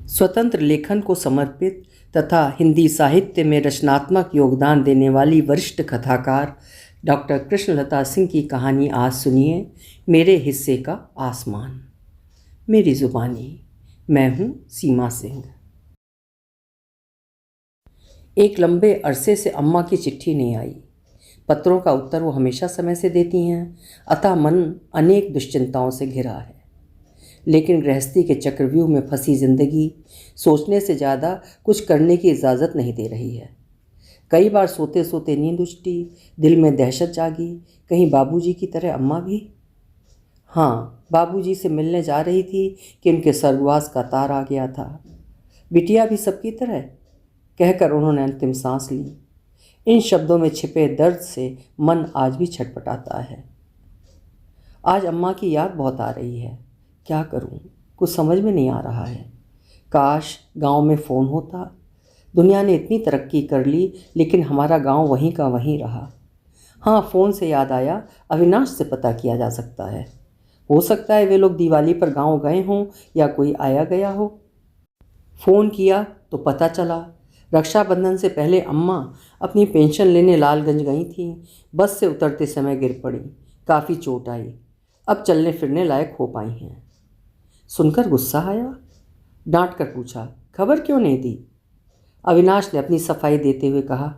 स्वतंत्र लेखन को समर्पित तथा हिंदी साहित्य में रचनात्मक योगदान देने वाली वरिष्ठ कथाकार डॉक्टर कृष्णलता सिंह की कहानी आज सुनिए। मेरे हिस्से का आसमान। मेरी ज़ुबानी। मैं हूँ सीमा सिंह। एक लंबे अरसे से अम्मा की चिट्ठी नहीं आई। पत्रों का उत्तर वो हमेशा समय से देती हैं, अतः मन अनेक दुश्चिंताओं से घिरा है। लेकिन गृहस्थी के चक्रव्यूह में फंसी जिंदगी सोचने से ज़्यादा कुछ करने की इजाज़त नहीं दे रही है। कई बार सोते सोते नींद उछटी, दिल में दहशत जागी, कहीं बाबूजी की तरह अम्मा भी। हाँ, बाबूजी से मिलने जा रही थी कि उनके स्वर्गवास का तार आ गया था। बिटिया भी सबकी तरह, कहकर उन्होंने अंतिम सांस ली। इन शब्दों में छिपे दर्द से मन आज भी छटपटाता है। आज अम्मा की याद बहुत आ रही है। क्या करूं, कुछ समझ में नहीं आ रहा है। काश गांव में फ़ोन होता। दुनिया ने इतनी तरक्की कर ली, लेकिन हमारा गांव वहीं का वहीं रहा। हाँ, फ़ोन से याद आया, अविनाश से पता किया जा सकता है। हो सकता है वे लोग दिवाली पर गांव गए हों या कोई आया गया हो। फ़ोन किया तो पता चला रक्षाबंधन से पहले अम्मा अपनी पेंशन लेने लालगंज गई थीं। बस से उतरते समय गिर पड़ी, काफ़ी चोट आई, अब चलने फिरने लायक हो पाई हैं। सुनकर गुस्सा आया, डांट कर पूछा, खबर क्यों नहीं दी? अविनाश ने अपनी सफाई देते हुए कहा,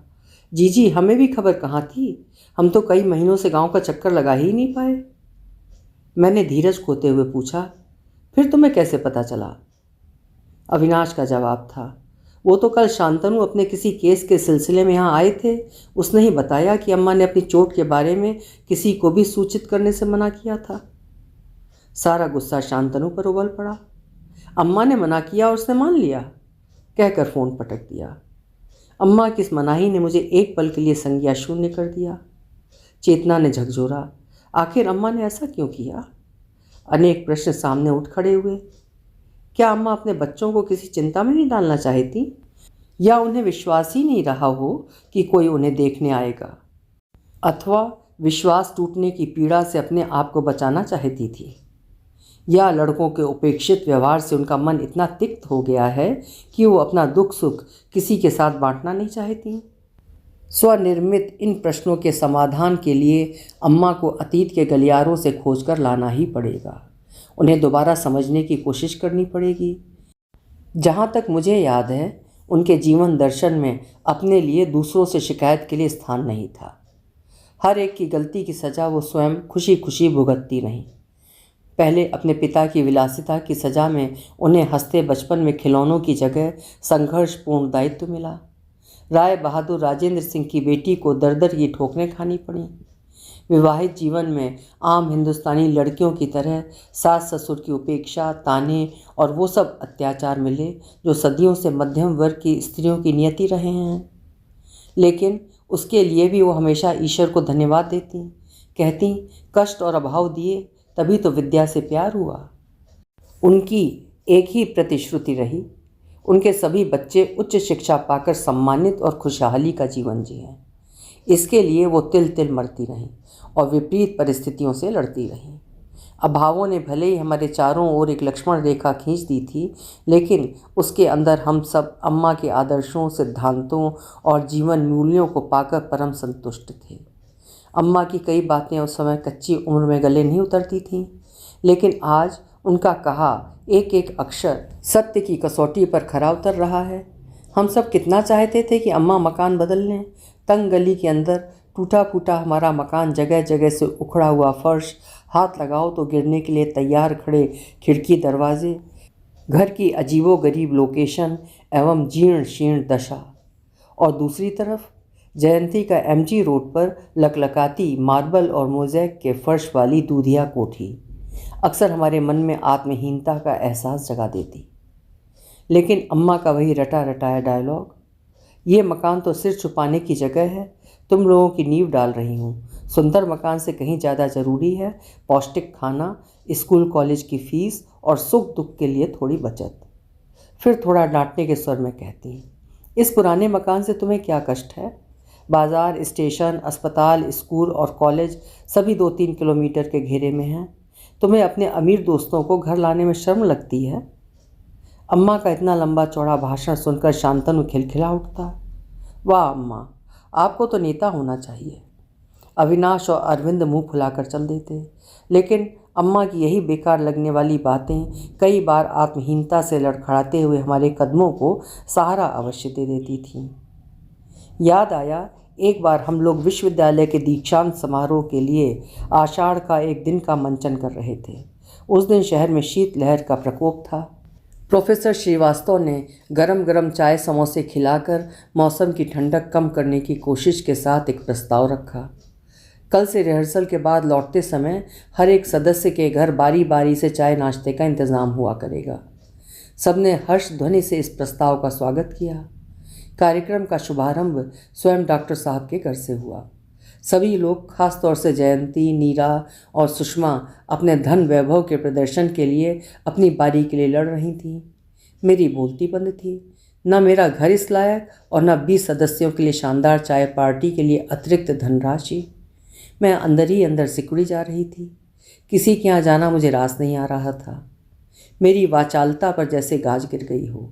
जीजी हमें भी खबर कहाँ थी, हम तो कई महीनों से गांव का चक्कर लगा ही नहीं पाए। मैंने धीरज खोते हुए पूछा, फिर तुम्हें कैसे पता चला? अविनाश का जवाब था, वो तो कल शांतनु अपने किसी केस के सिलसिले में यहाँ आए थे। उसने ही बताया कि अम्मा ने अपनी चोट के बारे में किसी को भी सूचित करने से मना किया था। सारा गुस्सा शांतनु पर उबल पड़ा। अम्मा ने मना किया और उसने मान लिया, कहकर फ़ोन पटक दिया। अम्मा की इस मनाही ने मुझे एक पल के लिए संज्ञा शून्य कर दिया। चेतना ने झकझोरा, आखिर अम्मा ने ऐसा क्यों किया? अनेक प्रश्न सामने उठ खड़े हुए। क्या अम्मा अपने बच्चों को किसी चिंता में नहीं डालना चाहती, या उन्हें विश्वास ही नहीं रहा हो कि कोई उन्हें देखने आएगा, अथवा विश्वास टूटने की पीड़ा से अपने आप को बचाना चाहती थी, या लड़कों के उपेक्षित व्यवहार से उनका मन इतना तिक्त हो गया है कि वो अपना दुख सुख किसी के साथ बांटना नहीं चाहती। स्वनिर्मित इन प्रश्नों के समाधान के लिए अम्मा को अतीत के गलियारों से खोजकर लाना ही पड़ेगा। उन्हें दोबारा समझने की कोशिश करनी पड़ेगी। जहाँ तक मुझे याद है, उनके जीवन दर्शन में अपने लिए दूसरों से शिकायत के लिए स्थान नहीं था। हर एक की गलती की सज़ा वो स्वयं खुशी खुशी भुगतती रहीं। पहले अपने पिता की विलासिता की सज़ा में उन्हें हंसते बचपन में खिलौनों की जगह संघर्षपूर्ण दायित्व मिला। राय बहादुर राजेंद्र सिंह की बेटी को दर दर की ठोकरें खानी पड़ी। विवाहित जीवन में आम हिंदुस्तानी लड़कियों की तरह सास ससुर की उपेक्षा, ताने और वो सब अत्याचार मिले जो सदियों से मध्यम वर्ग की स्त्रियों की नियति रहे हैं। लेकिन उसके लिए भी वो हमेशा ईश्वर को धन्यवाद देती, कहती कष्ट और अभाव दिए तभी तो विद्या से प्यार हुआ। उनकी एक ही प्रतिश्रुति रही, उनके सभी बच्चे उच्च शिक्षा पाकर सम्मानित और खुशहाली का जीवन जिएं। इसके लिए वो तिल तिल मरती रहीं और विपरीत परिस्थितियों से लड़ती रहीं। अभावों ने भले ही हमारे चारों ओर एक लक्ष्मण रेखा खींच दी थी, लेकिन उसके अंदर हम सब अम्मा के आदर्शों, सिद्धांतों और जीवन मूल्यों को पाकर परम संतुष्ट थे। अम्मा की कई बातें उस समय कच्ची उम्र में गले नहीं उतरती थीं, लेकिन आज उनका कहा एक एक अक्षर सत्य की कसौटी पर खरा उतर रहा है। हम सब कितना चाहते थे कि अम्मा मकान बदल लें। तंग गली के अंदर टूटा फूटा हमारा मकान, जगह जगह से उखड़ा हुआ फर्श, हाथ लगाओ तो गिरने के लिए तैयार खड़े खिड़की दरवाजे, घर की अजीबोगरीब लोकेशन एवं जीर्ण शीर्ण दशा। और दूसरी तरफ जयंती का एमजी रोड पर लकलकाती मार्बल और मोज़ेक के फर्श वाली दूधिया कोठी अक्सर हमारे मन में आत्महीनता का एहसास जगा देती। लेकिन अम्मा का वही रटा रटाया डायलॉग, ये मकान तो सिर छुपाने की जगह है, तुम लोगों की नींव डाल रही हूँ। सुंदर मकान से कहीं ज़्यादा ज़रूरी है पौष्टिक खाना, स्कूल कॉलेज की फ़ीस और सुख दुख के लिए थोड़ी बचत। फिर थोड़ा डांटने के स्वर में कहती, इस पुराने मकान से तुम्हें क्या कष्ट है? बाज़ार, स्टेशन, अस्पताल, स्कूल और कॉलेज सभी 2-3 किलोमीटर के घेरे में हैं। तुम्हें अपने अमीर दोस्तों को घर लाने में शर्म लगती है? अम्मा का इतना लंबा चौड़ा भाषण सुनकर शांतनु खिलखिला उठता। वाह अम्मा, आपको तो नेता होना चाहिए। अविनाश और अरविंद मुंह फुलाकर चल देते, लेकिन अम्मा की यही बेकार लगने वाली बातें कई बार आत्महीनता से लड़खड़ाते हुए हमारे कदमों को सहारा अवश्य दे देती थीं। याद आया, एक बार हम लोग विश्वविद्यालय के दीक्षांत समारोह के लिए आषाढ़ का एक दिन का मंचन कर रहे थे। उस दिन शहर में शीतलहर का प्रकोप था। प्रोफेसर श्रीवास्तव ने गरम गरम चाय समोसे खिलाकर मौसम की ठंडक कम करने की कोशिश के साथ एक प्रस्ताव रखा। कल से रिहर्सल के बाद लौटते समय हर एक सदस्य के घर बारी बारी से चाय नाश्ते का इंतज़ाम हुआ करेगा। सबने हर्ष ध्वनि से इस प्रस्ताव का स्वागत किया। कार्यक्रम का शुभारंभ स्वयं डॉक्टर साहब के घर से हुआ। सभी लोग, खास तौर से जयंती, नीरा और सुषमा, अपने धन वैभव के प्रदर्शन के लिए अपनी बारी के लिए लड़ रही थीं। मेरी बोलती बंद थी। न मेरा घर इस लायक और न 20 सदस्यों के लिए शानदार चाय पार्टी के लिए अतिरिक्त धनराशि। मैं अंदर ही अंदर सिकुड़ी जा रही थी। किसी के यहाँ जाना मुझे रास नहीं आ रहा था। मेरी वाचालता पर जैसे गाज गिर गई हो।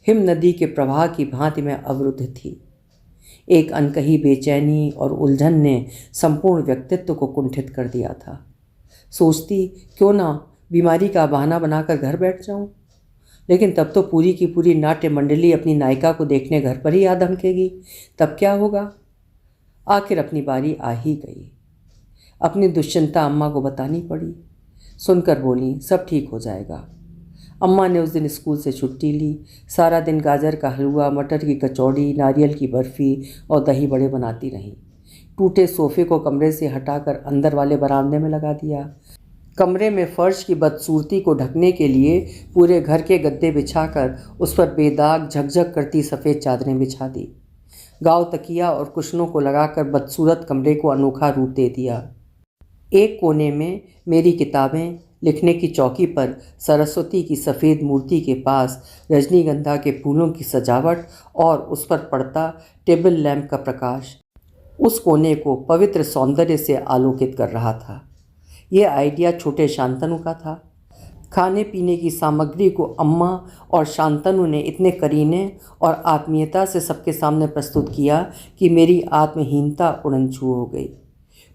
हिम नदी के प्रवाह की भांति मैं अवरुद्ध थी। एक अनकही बेचैनी और उलझन ने संपूर्ण व्यक्तित्व को कुंठित कर दिया था। सोचती, क्यों ना बीमारी का बहाना बनाकर घर बैठ जाऊं, लेकिन तब तो पूरी की पूरी नाट्य मंडली अपनी नायिका को देखने घर पर ही आ धमकेगी। तब क्या होगा? आखिर अपनी बारी आ ही गई। अपनी दुश्चिंता अम्मा को बतानी पड़ी। सुनकर बोली, सब ठीक हो जाएगा। अम्मा ने उस दिन स्कूल से छुट्टी ली। सारा दिन गाजर का हलवा, मटर की कचौड़ी, नारियल की बर्फ़ी और दही बड़े बनाती रहीं। टूटे सोफे को कमरे से हटाकर अंदर वाले बरामदे में लगा दिया। कमरे में फर्श की बदसूरती को ढकने के लिए पूरे घर के गद्दे बिछाकर उस पर बेदाग झकझक करती सफ़ेद चादरें बिछा दी। गाँव तकिया और कुशनों को लगाकर बदसूरत कमरे को अनोखा रूप दे दिया। एक कोने में मेरी किताबें, लिखने की चौकी पर सरस्वती की सफ़ेद मूर्ति के पास रजनीगंधा के फूलों की सजावट और उस पर पड़ता टेबल लैंप का प्रकाश उस कोने को पवित्र सौंदर्य से आलोकित कर रहा था। यह आइडिया छोटे शांतनु का था। खाने पीने की सामग्री को अम्मा और शांतनु ने इतने करीने और आत्मीयता से सबके सामने प्रस्तुत किया कि मेरी आत्महीनता उड़नछू हो गई।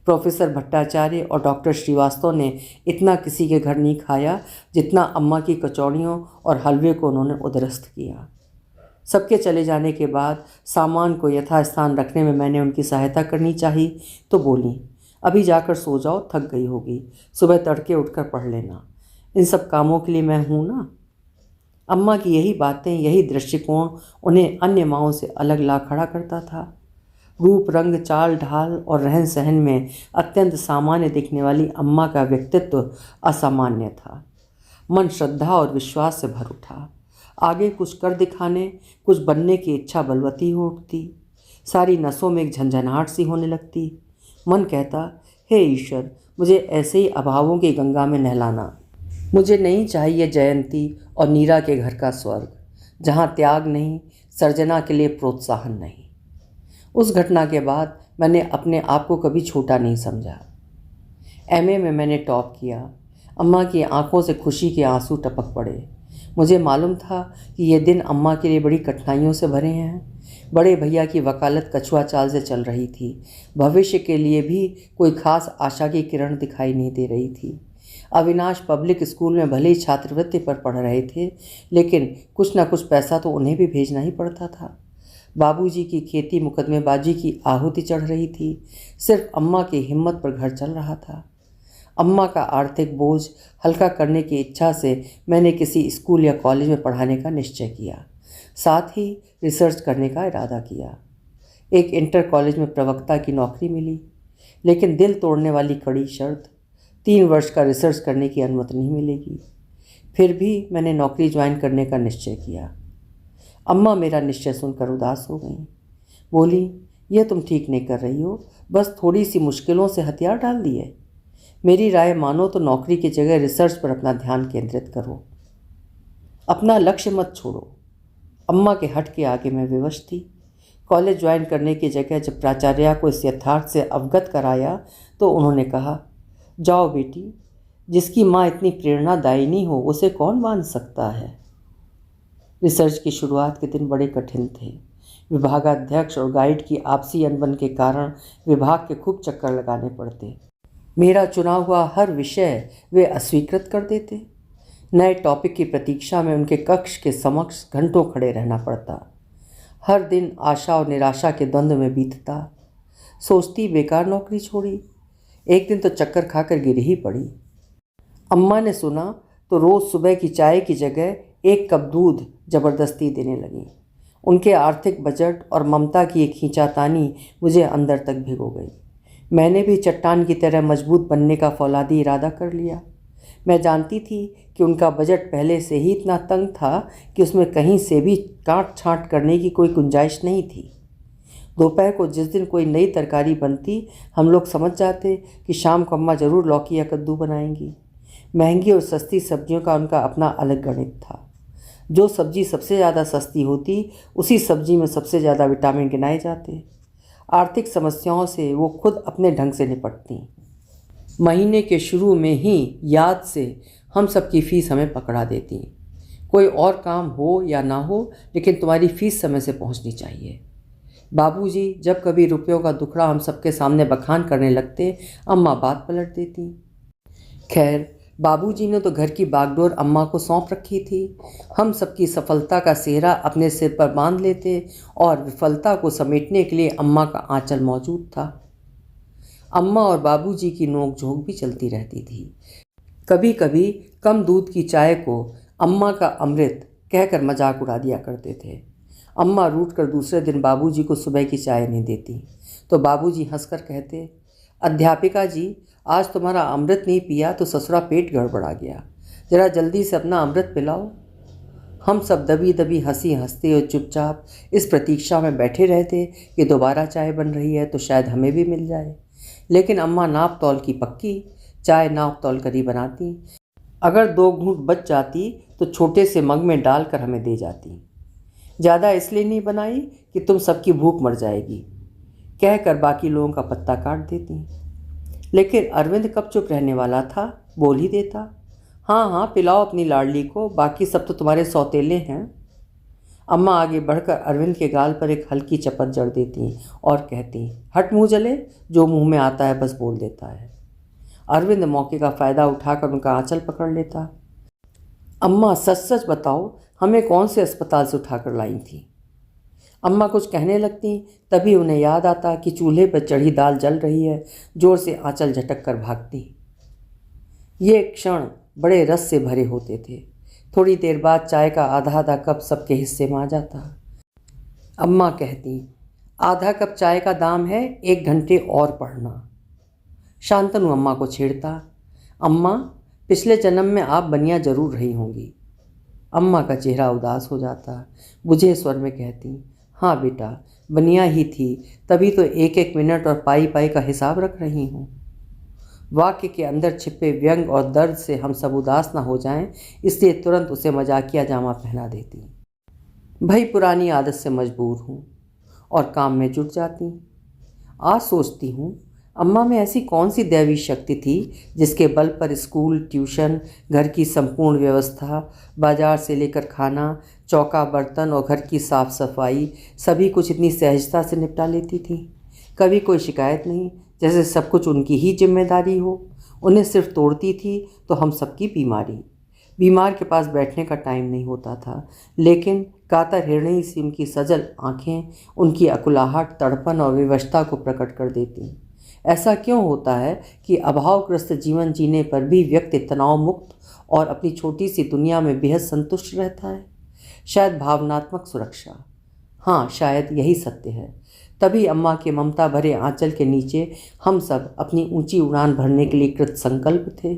प्रोफेसर भट्टाचार्य और डॉक्टर श्रीवास्तव ने इतना किसी के घर नहीं खाया जितना अम्मा की कचौड़ियों और हलवे को उन्होंने उदरस्त किया। सबके चले जाने के बाद सामान को यथास्थान रखने में मैंने उनकी सहायता करनी चाहिए, तो बोली, अभी जाकर सो जाओ, थक गई होगी, सुबह तड़के उठकर पढ़ लेना। इन सब कामों के लिए मैं हूँ ना। अम्मा की यही बातें, यही दृष्टिकोण उन्हें अन्य माँओं से अलग ला खड़ा करता था। रूप, रंग, चाल ढाल और रहन सहन में अत्यंत सामान्य दिखने वाली अम्मा का व्यक्तित्व असामान्य था। मन श्रद्धा और विश्वास से भर उठा। आगे कुछ कर दिखाने, कुछ बनने की इच्छा बलवती हो उठती। सारी नसों में एक झंझनाहट सी होने लगती। मन कहता, हे ईश्वर, मुझे ऐसे ही अभावों की गंगा में नहलाना। मुझे नहीं चाहिए जयंती और नीरा के घर का स्वर्ग, जहाँ त्याग नहीं, सर्जना के लिए प्रोत्साहन नहीं। उस घटना के बाद मैंने अपने आप को कभी छोटा नहीं समझा। एमए में मैंने टॉप किया। अम्मा की आंखों से खुशी के आंसू टपक पड़े। मुझे मालूम था कि ये दिन अम्मा के लिए बड़ी कठिनाइयों से भरे हैं। बड़े भैया की वकालत कछुआ चाल से चल रही थी। भविष्य के लिए भी कोई खास आशा की किरण दिखाई नहीं दे रही थी। अविनाश पब्लिक स्कूल में भले ही छात्रवृत्ति पर पढ़ रहे थे, लेकिन कुछ न कुछ पैसा तो उन्हें भी भेजना ही पड़ता था। बाबूजी की खेती मुकदमेबाजी की आहुति चढ़ रही थी। सिर्फ अम्मा की हिम्मत पर घर चल रहा था। अम्मा का आर्थिक बोझ हल्का करने की इच्छा से मैंने किसी स्कूल या कॉलेज में पढ़ाने का निश्चय किया। साथ ही रिसर्च करने का इरादा किया। एक इंटर कॉलेज में प्रवक्ता की नौकरी मिली, लेकिन दिल तोड़ने वाली कड़ी शर्त, 3 वर्ष का रिसर्च करने की अनुमति नहीं मिलेगी। फिर भी मैंने नौकरी ज्वाइन करने का निश्चय किया। अम्मा मेरा निश्चय सुनकर उदास हो गई। बोली, यह तुम ठीक नहीं कर रही हो, बस थोड़ी सी मुश्किलों से हथियार डाल दिए। मेरी राय मानो तो नौकरी की जगह रिसर्च पर अपना ध्यान केंद्रित करो, अपना लक्ष्य मत छोड़ो। अम्मा के हट के आगे मैं विवश थी। कॉलेज ज्वाइन करने की जगह जब प्राचार्य को इस यथार्थ से अवगत कराया तो उन्होंने कहा, जाओ बेटी, जिसकी माँ इतनी प्रेरणादायिनी हो उसे कौन बांध सकता है। रिसर्च की शुरुआत के दिन बड़े कठिन थे। विभागाध्यक्ष और गाइड की आपसी अनबन के कारण विभाग के खूब चक्कर लगाने पड़ते। मेरा चुना हुआ हर विषय वे अस्वीकृत कर देते। नए टॉपिक की प्रतीक्षा में उनके कक्ष के समक्ष घंटों खड़े रहना पड़ता। हर दिन आशा और निराशा के द्वंद्व में बीतता। सोचती बेकार नौकरी छोड़ी। एक दिन तो चक्कर खाकर गिर ही पड़ी। अम्मा ने सुना तो रोज़ सुबह की चाय की जगह 1 कप दूध जबरदस्ती देने लगी। उनके आर्थिक बजट और ममता की एक खींचातानी मुझे अंदर तक भिगो गई। मैंने भी चट्टान की तरह मजबूत बनने का फौलादी इरादा कर लिया। मैं जानती थी कि उनका बजट पहले से ही इतना तंग था कि उसमें कहीं से भी काट छाँट करने की कोई गुंजाइश नहीं थी। दोपहर को जिस दिन कोई नई तरकारी बनती, हम लोग समझ जाते कि शाम को अम्मा ज़रूर लौकी या कद्दू बनाएंगी। महंगी और सस्ती सब्जियों का उनका अपना अलग गणित था। जो सब्जी सबसे ज़्यादा सस्ती होती, उसी सब्जी में सबसे ज़्यादा विटामिन गिनाए जाते। आर्थिक समस्याओं से वो खुद अपने ढंग से निपटती। महीने के शुरू में ही याद से हम सबकी फ़ीस हमें पकड़ा देती। कोई और काम हो या ना हो, लेकिन तुम्हारी फ़ीस समय से पहुंचनी चाहिए। बाबूजी जब कभी रुपयों का दुखड़ा हम सबके सामने बखान करने लगते, अम्मा बात पलट देती। खैर, बाबूजी ने तो घर की बागडोर अम्मा को सौंप रखी थी। हम सबकी सफलता का सेहरा अपने सिर पर बांध लेते और विफलता को समेटने के लिए अम्मा का आंचल मौजूद था। अम्मा और बाबूजी की नोक-झोंक भी चलती रहती थी। कभी कभी कम दूध की चाय को अम्मा का अमृत कहकर मजाक उड़ा दिया करते थे। अम्मा रूठकर दूसरे दिन बाबूजी को सुबह की चाय नहीं देती, तो बाबूजी हंसकर कहते, अध्यापिका जी, आज तुम्हारा अमृत नहीं पिया तो ससुरा पेट गड़बड़ा गया, जरा जल्दी से अपना अमृत पिलाओ। हम सब दबी दबी हंसी हंसते और चुपचाप इस प्रतीक्षा में बैठे रहते कि दोबारा चाय बन रही है तो शायद हमें भी मिल जाए। लेकिन अम्मा नाप तौल की पक्की, चाय नाप तौल कर ही बनाती। अगर 2 घूंट बच जाती तो छोटे से मग में डालकर हमें दे जाती। ज़्यादा इसलिए नहीं बनाई कि तुम सबकी भूख मर जाएगी, कहकर बाकी लोगों का पत्ता काट देती। लेकिन अरविंद कब चुप रहने वाला था, बोल ही देता, हाँ हाँ पिलाओ अपनी लाडली को, बाकी सब तो तुम्हारे सौतेले हैं। अम्मा आगे बढ़कर अरविंद के गाल पर एक हल्की चपत जड़ देती और कहती, हट मुँह जले, जो मुँह में आता है बस बोल देता है। अरविंद मौके का फ़ायदा उठाकर उनका आंचल पकड़ लेता। अम्मा सच सच बताओ, हमें कौन से अस्पताल से उठाकर लाई थी? अम्मा कुछ कहने लगती, तभी उन्हें याद आता कि चूल्हे पर चढ़ी दाल जल रही है। जोर से आंचल झटक कर भागती। ये क्षण बड़े रस से भरे होते थे। थोड़ी देर बाद चाय का आधा आधा कप सबके हिस्से में आ जाता। अम्मा कहती, आधा कप चाय का दाम है 1 घंटे और पढ़ना। शांतनु अम्मा को छेड़ता, अम्मा पिछले जन्म में आप बनिया जरूर रही होंगी। अम्मा का चेहरा उदास हो जाता। बुझे स्वर में कहती, हाँ बेटा, बनिया ही थी, तभी तो 1-1 मिनट और पाई पाई का हिसाब रख रही हूँ। वाक्य के अंदर छिपे व्यंग और दर्द से हम सब उदास ना हो जाएं, इसलिए तुरंत उसे मजाकिया जामा पहना देती। भाई पुरानी आदत से मजबूर हूँ और काम में जुट जाती। आज सोचती हूँ, अम्मा में ऐसी कौन सी दैवी शक्ति थी जिसके बल पर स्कूल, ट्यूशन, घर की संपूर्ण व्यवस्था, बाजार से लेकर खाना, चौका बर्तन और घर की साफ सफाई सभी कुछ इतनी सहजता से निपटा लेती थी। कभी कोई शिकायत नहीं, जैसे सब कुछ उनकी ही जिम्मेदारी हो। उन्हें सिर्फ तोड़ती थी तो हम सबकी बीमारी। बीमार के पास बैठने का टाइम नहीं होता था, लेकिन कातर हिरणी सी उनकी सजल आँखें उनकी अकुलाहट, तड़पन और विवशता को प्रकट कर देती। ऐसा क्यों होता है कि अभावग्रस्त जीवन जीने पर भी व्यक्ति तनाव मुक्त और अपनी छोटी सी दुनिया में बेहद संतुष्ट रहता है? शायद भावनात्मक सुरक्षा। हाँ, शायद यही सत्य है। तभी अम्मा के ममता भरे आंचल के नीचे हम सब अपनी ऊंची उड़ान भरने के लिए कृत संकल्प थे।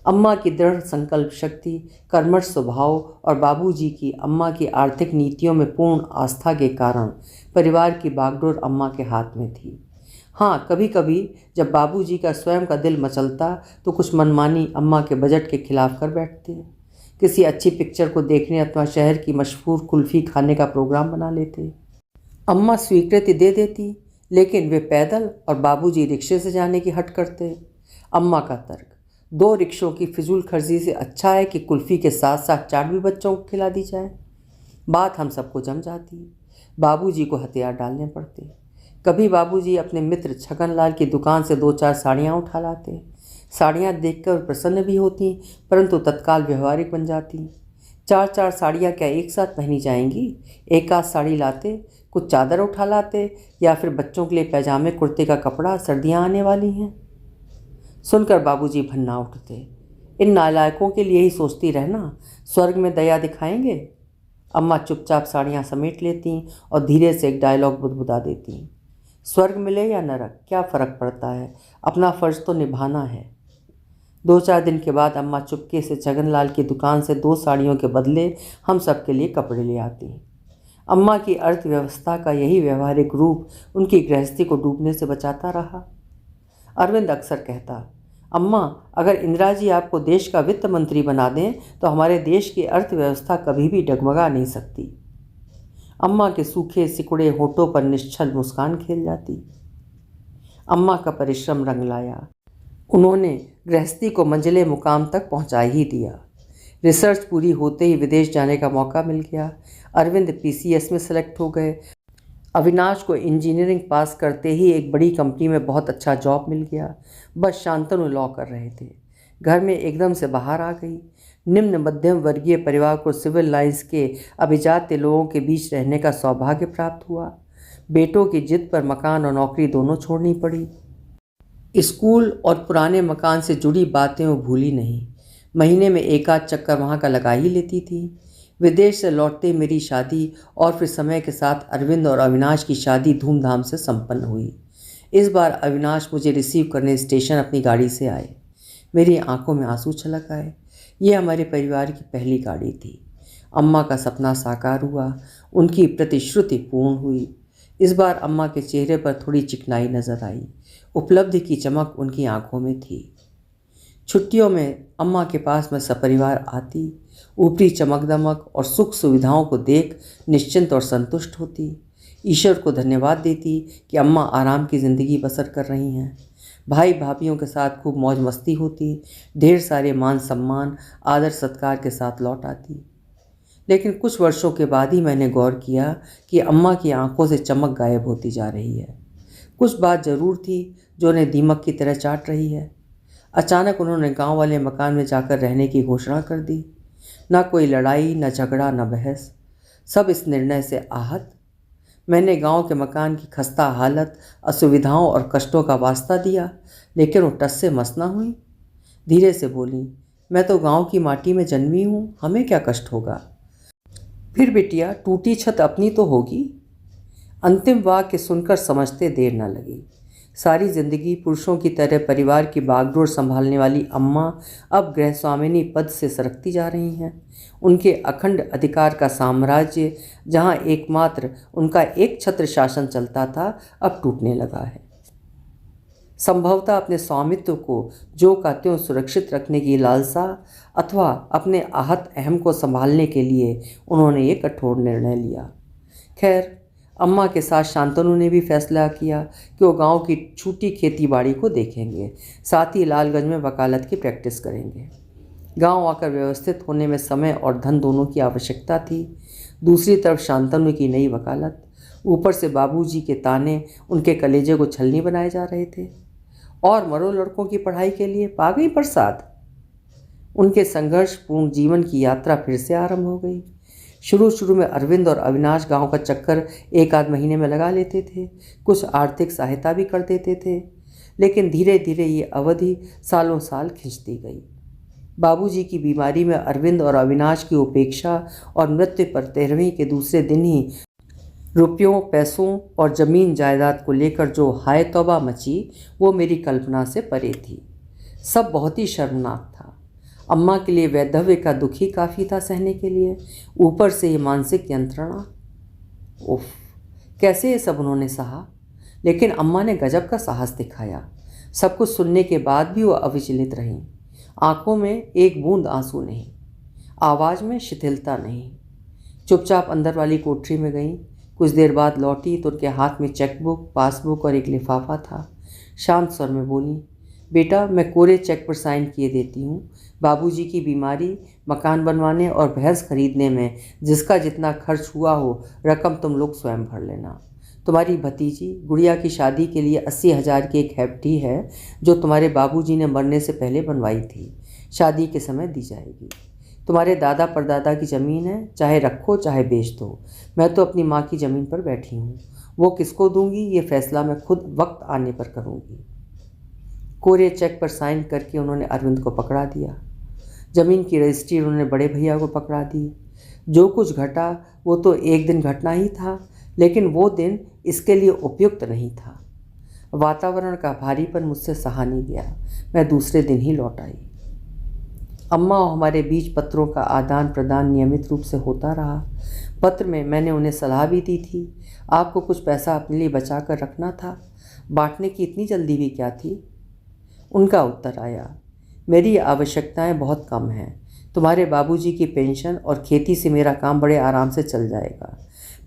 अम्मा की दृढ़ संकल्प शक्ति, कर्मठ स्वभाव और बाबूजी की अम्मा की आर्थिक नीतियों में पूर्ण आस्था के कारण परिवार की बागडोर अम्मा के हाथ में थी। हाँ, कभी कभी जब बाबूजी का स्वयं का दिल मचलता तो कुछ मनमानी अम्मा के बजट के खिलाफ कर बैठते। किसी अच्छी पिक्चर को देखने अथवा शहर की मशहूर कुल्फ़ी खाने का प्रोग्राम बना लेते। अम्मा स्वीकृति दे देती, लेकिन वे पैदल और बाबूजी रिक्शे से जाने की हट करते। अम्मा का तर्क, 2 रिक्शों की फिजूल खर्ची से अच्छा है कि कुल्फ़ी के साथ साथ चाट भी बच्चों को खिला दी जाए। बात हम सबको जम जाती। बाबूजी को हथियार डालने पड़ते। कभी बाबूजी अपने मित्र छगनलाल की दुकान से 2-4 साड़ियाँ उठा लाते। साड़ियाँ देखकर प्रसन्न भी होती, परंतु तत्काल व्यवहारिक बन जाती। 4-4 साड़ियाँ क्या एक साथ पहनी जाएंगी? एक आध साड़ी लाते, कुछ चादर उठा लाते, या फिर बच्चों के लिए पैजामे कुर्ते का कपड़ा, सर्दियाँ आने वाली हैं। सुनकर बाबूजी भन्ना उठते। इन नालायकों के लिए ही सोचती रहना, स्वर्ग में दया दिखाएंगे। अम्मा चुपचाप साड़ियाँ समेट लेती और धीरे से एक डायलॉग बुदबुदा देती। स्वर्ग मिले या नरक, क्या फ़र्क पड़ता है, अपना फ़र्ज तो निभाना है। 2-4 दिन के बाद अम्मा चुपके से छगनलाल की दुकान से 2 साड़ियों के बदले हम सब के लिए कपड़े ले आती। अम्मा की अर्थव्यवस्था का यही व्यवहारिक रूप उनकी गृहस्थी को डूबने से बचाता रहा। अरविंद अक्सर कहता, अम्मा, अगर इंदिरा जी आपको देश का वित्त मंत्री बना दें तो हमारे देश की अर्थव्यवस्था कभी भी डगमगा नहीं सकती। अम्मा के सूखे सिकुड़े होठों पर निश्चल मुस्कान खेल जाती। अम्मा का परिश्रम रंग लाया। उन्होंने गृहस्थी को मंजिले मुकाम तक पहुंचा ही दिया। रिसर्च पूरी होते ही विदेश जाने का मौका मिल गया। अरविंद पीसीएस में सेलेक्ट हो गए। अविनाश को इंजीनियरिंग पास करते ही एक बड़ी कंपनी में बहुत अच्छा जॉब मिल गया। बस शांतनु लॉ कर रहे थे। घर में एकदम से बाहर आ गई। निम्न मध्यम वर्गीय परिवार को सिविल लाइंस के अभिजात्य लोगों के बीच रहने का सौभाग्य प्राप्त हुआ। बेटों की जिद पर मकान और नौकरी दोनों छोड़नी पड़ी। स्कूल और पुराने मकान से जुड़ी बातें वो भूली नहीं। महीने में एक आध चक्कर वहाँ का लगा ही लेती थी। विदेश से लौटते मेरी शादी और फिर समय के साथ अरविंद और अविनाश की शादी धूमधाम से संपन्न हुई। इस बार अविनाश मुझे रिसीव करने स्टेशन अपनी गाड़ी से आए। मेरी आंखों में आंसू छलक आए। ये हमारे परिवार की पहली गाड़ी थी। अम्मा का सपना साकार हुआ, उनकी प्रतिश्रुति पूर्ण हुई। इस बार अम्मा के चेहरे पर थोड़ी चिकनाई नजर आई। उपलब्धि की चमक उनकी आंखों में थी। छुट्टियों में अम्मा के पास मैं सपरिवार आती। ऊपरी चमक दमक और सुख सुविधाओं को देख निश्चिंत और संतुष्ट होती। ईश्वर को धन्यवाद देती कि अम्मा आराम की ज़िंदगी बसर कर रही हैं। भाई भाभीियों के साथ खूब मौज मस्ती होती। ढेर सारे मान सम्मान आदर सत्कार के साथ लौट आती। लेकिन कुछ वर्षों के बाद ही मैंने गौर किया कि अम्मा की आंखों से चमक गायब होती जा रही है। कुछ बात ज़रूर थी जो उन्हें दीमक की तरह चाट रही है। अचानक उन्होंने गांव वाले मकान में जाकर रहने की घोषणा कर दी। ना कोई लड़ाई, न झगड़ा, न बहस। सब इस निर्णय से आहत। मैंने गांव के मकान की खस्ता हालत, असुविधाओं और कष्टों का वास्ता दिया, लेकिन वो टस से मस न हुई। धीरे से बोली, मैं तो गांव की माटी में जन्मी हूँ, हमें क्या कष्ट होगा। फिर बिटिया, टूटी छत अपनी तो होगी। अंतिम वाक्य सुनकर समझते देर न लगी। सारी जिंदगी पुरुषों की तरह परिवार की बागडोर संभालने वाली अम्मा अब गृहस्वामिनी पद से सरकती जा रही हैं। उनके अखंड अधिकार का साम्राज्य, जहां एकमात्र उनका एक छत्र शासन चलता था, अब टूटने लगा है। संभवतः अपने स्वामित्व को जो का त्यों सुरक्षित रखने की लालसा अथवा अपने आहत अहम को संभालने के लिए उन्होंने ये कठोर निर्णय लिया। खैर, अम्मा के साथ शांतनु ने भी फैसला किया कि वो गांव की छूटी खेती बाड़ी को देखेंगे, साथ ही लालगंज में वकालत की प्रैक्टिस करेंगे। गांव आकर व्यवस्थित होने में समय और धन दोनों की आवश्यकता थी। दूसरी तरफ शांतनु की नई वकालत, ऊपर से बाबूजी के ताने उनके कलेजे को छलनी बनाए जा रहे थे। और मरो लड़कों की पढ़ाई के लिए पा गई प्रसाद। उनके संघर्षपूर्ण जीवन की यात्रा फिर से आरंभ हो गई। शुरू में अरविंद और अविनाश गांव का चक्कर एक आध महीने में लगा लेते थे, कुछ आर्थिक सहायता भी कर देते थे, लेकिन धीरे धीरे ये अवधि सालों साल खिंचती गई। बाबूजी की बीमारी में अरविंद और अविनाश की उपेक्षा और मृत्यु पर 13वीं के दूसरे दिन ही रुपयों, पैसों और ज़मीन जायदाद को लेकर जो हाय तौबा मची, वो मेरी कल्पना से परे थी। सब बहुत ही शर्मनाक था। अम्मा के लिए वैधव्य का दुख ही काफ़ी था सहने के लिए, ऊपर से ये मानसिक यंत्रणा। उफ, कैसे ये सब उन्होंने सहा। लेकिन अम्मा ने गजब का साहस दिखाया। सब कुछ सुनने के बाद भी वो अविचलित रहीं। आंखों में एक बूंद आंसू नहीं, आवाज़ में शिथिलता नहीं। चुपचाप अंदर वाली कोठरी में गईं। कुछ देर बाद लौटी तो उनके हाथ में चेकबुक, पासबुक और एक लिफाफा था। शांत स्वर में बोली, बेटा, मैं कोरे चेक पर साइन किए देती हूँ। बाबूजी की बीमारी, मकान बनवाने और भैंस खरीदने में जिसका जितना खर्च हुआ हो, रकम तुम लोग स्वयं भर लेना। तुम्हारी भतीजी गुड़िया की शादी के लिए 80,000 की एक एफडी है जो तुम्हारे बाबूजी ने मरने से पहले बनवाई थी। शादी के समय दी जाएगी। तुम्हारे दादा परदादा की ज़मीन है, चाहे रखो चाहे बेच दो। मैं तो अपनी माँ की ज़मीन पर बैठी हूँ। वो किसको दूंगी ये फैसला मैं खुद वक्त आने पर करूँगी। कोरे चेक पर साइन करके उन्होंने अरविंद को पकड़ा दिया। ज़मीन की रजिस्ट्री उन्होंने बड़े भैया को पकड़ा दी। जो कुछ घटा वो तो एक दिन घटना ही था, लेकिन वो दिन इसके लिए उपयुक्त नहीं था। वातावरण का भारीपन मुझसे सहा नहीं गया। मैं दूसरे दिन ही लौट आई। अम्मा और हमारे बीच पत्रों का आदान प्रदान नियमित रूप से होता रहा। पत्र में मैंने उन्हें सलाह भी दी थी, आपको कुछ पैसा अपने लिए बचा कर रखना था, बांटने की इतनी जल्दी भी क्या थी। उनका उत्तर आया, मेरी आवश्यकताएं बहुत कम हैं। तुम्हारे बाबूजी की पेंशन और खेती से मेरा काम बड़े आराम से चल जाएगा।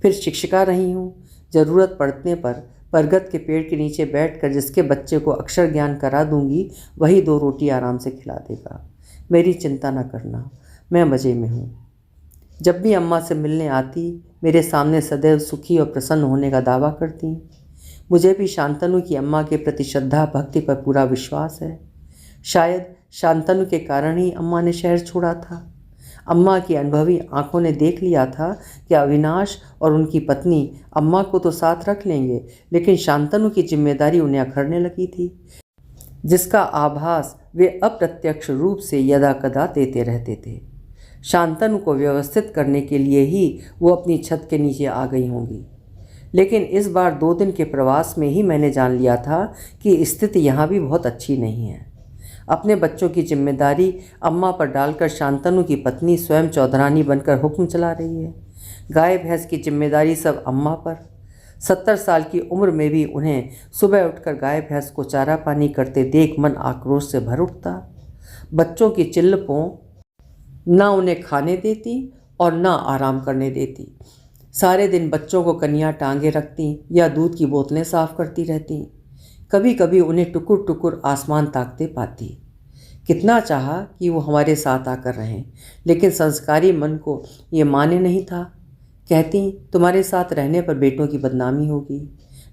फिर शिक्षिका रही हूँ। ज़रूरत पड़ने पर बरगद के पेड़ के नीचे बैठकर जिसके बच्चे को अक्षर ज्ञान करा दूंगी, वही 2 रोटी आराम से खिला देगा। मेरी चिंता न करना, मैं मज़े में हूँ। जब भी अम्मा से मिलने आती, मेरे सामने सदैव सुखी और प्रसन्न होने का दावा करती। मुझे भी शांतनु की अम्मा के प्रति श्रद्धा भक्ति पर पूरा विश्वास है। शायद शांतनु के कारण ही अम्मा ने शहर छोड़ा था। अम्मा की अनुभवी आंखों ने देख लिया था कि अविनाश और उनकी पत्नी अम्मा को तो साथ रख लेंगे, लेकिन शांतनु की जिम्मेदारी उन्हें अखरने लगी थी, जिसका आभास वे अप्रत्यक्ष रूप से यदा कदा देते रहते थे। शांतनु को व्यवस्थित करने के लिए ही वो अपनी छत के नीचे आ गई होंगी। लेकिन इस बार 2 दिन के प्रवास में ही मैंने जान लिया था कि स्थिति यहाँ भी बहुत अच्छी नहीं है। अपने बच्चों की जिम्मेदारी अम्मा पर डालकर शांतनु की पत्नी स्वयं चौधरानी बनकर हुक्म चला रही है। गाय भैंस की जिम्मेदारी सब अम्मा पर। 70 साल की उम्र में भी उन्हें सुबह उठकर गाय भैंस को चारा पानी करते देख मन आक्रोश से भर उठता। बच्चों की चिल्लपों ना उन्हें खाने देती और ना आराम करने देती। सारे दिन बच्चों को कन्या टांगे रखती या दूध की बोतलें साफ करती रहती। कभी कभी उन्हें टुकुर टुकुर आसमान ताकते पाती। कितना चाहा कि वो हमारे साथ आकर रहें, लेकिन संस्कारी मन को ये माने नहीं था। कहती, तुम्हारे साथ रहने पर बेटों की बदनामी होगी।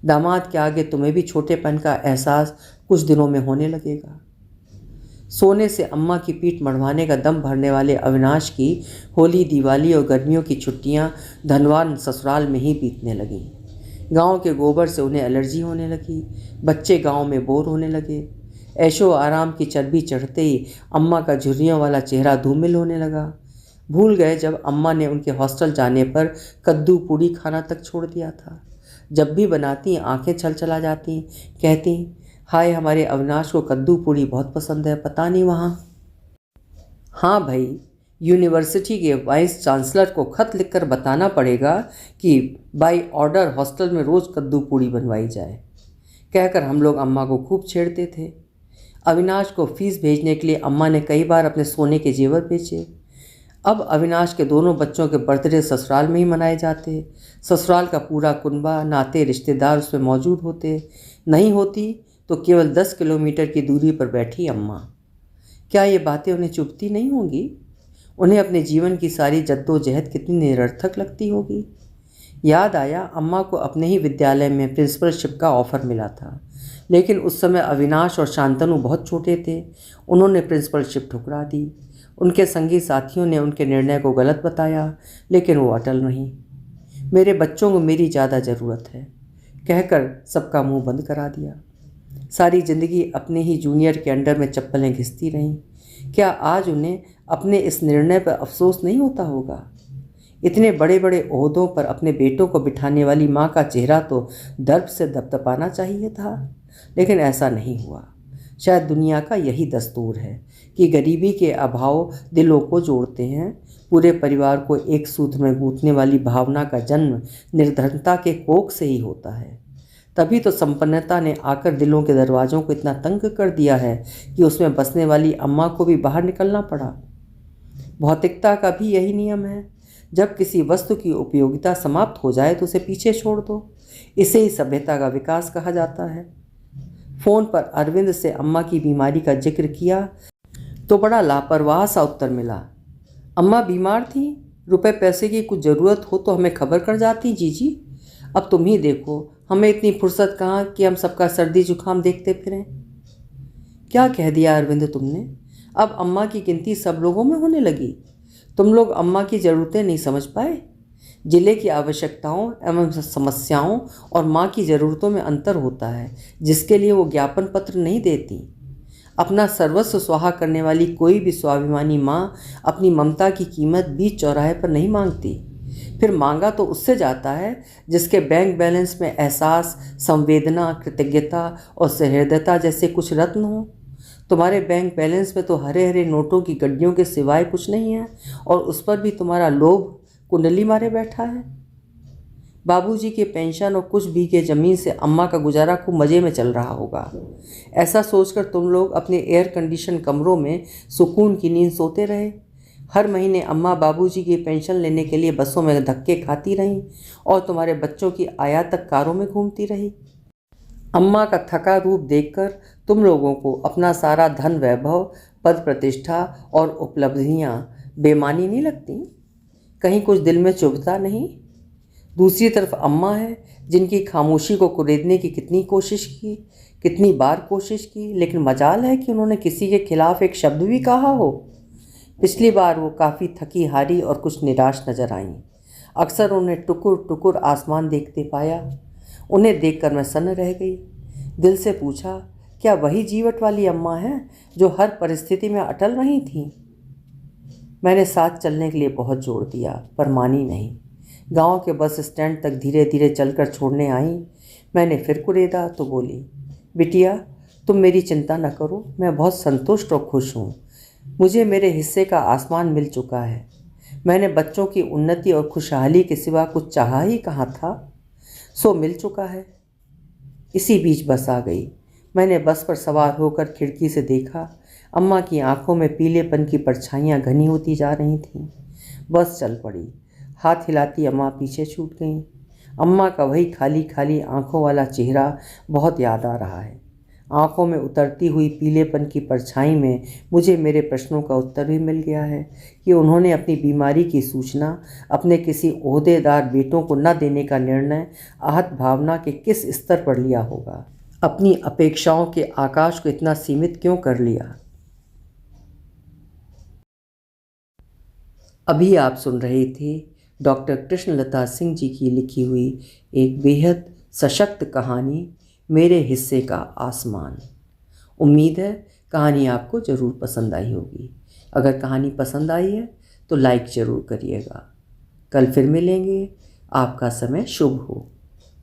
दामाद के आगे तुम्हें भी छोटेपन का एहसास कुछ दिनों में होने लगेगा। सोने से अम्मा की पीठ मढ़वाने का दम भरने वाले अविनाश की होली, दिवाली और गर्मियों की छुट्टियां धनवान ससुराल में ही बीतने लगीं। गांव के गोबर से उन्हें एलर्जी होने लगी। बच्चे गांव में बोर होने लगे। ऐशो आराम की चर्बी चढ़ते ही अम्मा का झुर्रियों वाला चेहरा धूमिल होने लगा। भूल गए जब अम्मा ने उनके हॉस्टल जाने पर कद्दू पूड़ी खाना तक छोड़ दिया था। जब भी बनाती आंखें छल चला जाती। कहती, हाय हमारे अविनाश को कद्दू पूड़ी बहुत पसंद है, पता नहीं वहाँ। हाँ भाई, यूनिवर्सिटी के वाइस चांसलर को खत लिखकर बताना पड़ेगा कि बाय ऑर्डर हॉस्टल में रोज़ कद्दू पूड़ी बनवाई जाए, कहकर हम लोग अम्मा को खूब छेड़ते थे। अविनाश को फीस भेजने के लिए अम्मा ने कई बार अपने सोने के जेवर बेचे। अब अविनाश के दोनों बच्चों के बर्थडे ससुराल में ही मनाए जाते। ससुराल का पूरा कुनबा, नाते, रिश्तेदार उसमें मौजूद होते। नहीं होती तो केवल 10 किलोमीटर की दूरी पर बैठी अम्मा। क्या ये बातें उन्हें चुभती नहीं होंगी? उन्हें अपने जीवन की सारी जद्दोजहद कितनी निरर्थक लगती होगी। याद आया, अम्मा को अपने ही विद्यालय में प्रिंसिपलशिप का ऑफ़र मिला था, लेकिन उस समय अविनाश और शांतनु बहुत छोटे थे। उन्होंने प्रिंसिपलशिप ठुकरा दी। उनके संगी साथियों ने उनके निर्णय को गलत बताया, लेकिन वो अटल रहीं। मेरे बच्चों को मेरी ज़्यादा ज़रूरत है, कहकर सबका मुंह बंद करा दिया। सारी ज़िंदगी अपने ही जूनियर के अंडर में चप्पलें घिसती रहीं। क्या आज उन्हें अपने इस निर्णय पर अफसोस नहीं होता होगा? इतने बड़े बड़े ओहदों पर अपने बेटों को बिठाने वाली माँ का चेहरा तो दर्प से दपदपाना चाहिए था, लेकिन ऐसा नहीं हुआ। शायद दुनिया का यही दस्तूर है कि गरीबी के अभाव दिलों को जोड़ते हैं। पूरे परिवार को एक सूत्र में गूंथने वाली भावना का जन्म निर्धनता के कोख से ही होता है। तभी तो संपन्नता ने आकर दिलों के दरवाज़ों को इतना तंग कर दिया है कि उसमें बसने वाली अम्मा को भी बाहर निकलना पड़ा। भौतिकता का भी यही नियम है। जब किसी वस्तु की उपयोगिता समाप्त हो जाए तो उसे पीछे छोड़ दो। इसे ही सभ्यता का विकास कहा जाता है। फ़ोन पर अरविंद से अम्मा की बीमारी का जिक्र किया तो बड़ा लापरवाह सा उत्तर मिला। अम्मा बीमार थी, रुपए पैसे की कुछ ज़रूरत हो तो हमें खबर कर जाती जीजी। अब तुम ही देखो, हमें इतनी फुर्सत कहाँ कि हम सबका सर्दी जुकाम देखते फिरें। क्या कह दिया अरविंद तुमने? अब अम्मा की गिनती सब लोगों में होने लगी। तुम लोग अम्मा की ज़रूरतें नहीं समझ पाए। जिले की आवश्यकताओं एवं समस्याओं और माँ की ज़रूरतों में अंतर होता है, जिसके लिए वो ज्ञापन पत्र नहीं देती। अपना सर्वस्व स्वाहा करने वाली कोई भी स्वाभिमानी माँ अपनी ममता की कीमत बीच चौराहे पर नहीं मांगती। फिर मांगा तो उससे जाता है जिसके बैंक बैलेंस में एहसास, संवेदना, कृतज्ञता और सहृदयता जैसे कुछ रत्न हो। तुम्हारे बैंक बैलेंस में तो हरे हरे नोटों की गड्डियों के सिवाय कुछ नहीं है, और उस पर भी तुम्हारा लोभ कुंडली मारे बैठा है। बाबूजी की पेंशन और कुछ बीघे ज़मीन से अम्मा का गुजारा खूब मज़े में चल रहा होगा। ऐसा सोचकर तुम लोग अपने एयर कंडीशन कमरों में सुकून की नींद सोते रहे। हर महीने अम्मा बाबूजी की पेंशन लेने के लिए बसों में धक्के खाती रहीं और तुम्हारे बच्चों की आयातक कारों में घूमती रही। अम्मा का थका रूप देखकर तुम लोगों को अपना सारा धन वैभव, पद प्रतिष्ठा और उपलब्धियां बेमानी नहीं लगती? कहीं कुछ दिल में चुभता नहीं? दूसरी तरफ अम्मा है जिनकी खामोशी को कुरेदने की कितनी बार कोशिश की, लेकिन मजाल है कि उन्होंने किसी के खिलाफ एक शब्द भी कहा हो। पिछली बार वो काफ़ी थकी हारी और कुछ निराश नजर आईं। अक्सर उन्हें टुकुर टुकुर आसमान देखते पाया। उन्हें देखकर मैं सन्न रह गई। दिल से पूछा, क्या वही जीवट वाली अम्मा है जो हर परिस्थिति में अटल रही थी? मैंने साथ चलने के लिए बहुत जोर दिया, पर मानी नहीं। गांव के बस स्टैंड तक धीरे धीरे चलकर छोड़ने आई। मैंने फिर कुरेदा तो बोली, बिटिया तुम मेरी चिंता न करो, मैं बहुत संतुष्ट और खुश हूँ। मुझे मेरे हिस्से का आसमान मिल चुका है। मैंने बच्चों की उन्नति और खुशहाली के सिवा कुछ चाहा ही कहाँ था, सो मिल चुका है। इसी बीच बस आ गई। मैंने बस पर सवार होकर खिड़की से देखा। अम्मा की आंखों में पीलेपन की परछाइयाँ घनी होती जा रही थीं। बस चल पड़ी। हाथ हिलाती अम्मा पीछे छूट गईं। अम्मा का वही खाली खाली आंखों वाला चेहरा बहुत याद आ रहा है। आंखों में उतरती हुई पीलेपन की परछाई में मुझे मेरे प्रश्नों का उत्तर भी मिल गया है कि उन्होंने अपनी बीमारी की सूचना अपने किसी ओहदेदार बेटों को न देने का निर्णय आहत भावना के किस स्तर पर लिया होगा। अपनी अपेक्षाओं के आकाश को इतना सीमित क्यों कर लिया। अभी आप सुन रहे थे डॉक्टर कृष्णलता सिंह जी की लिखी हुई एक बेहद सशक्त कहानी, मेरे हिस्से का आसमान। उम्मीद है कहानी आपको ज़रूर पसंद आई होगी। अगर कहानी पसंद आई है तो लाइक ज़रूर करिएगा। कल फिर मिलेंगे। आपका समय शुभ हो।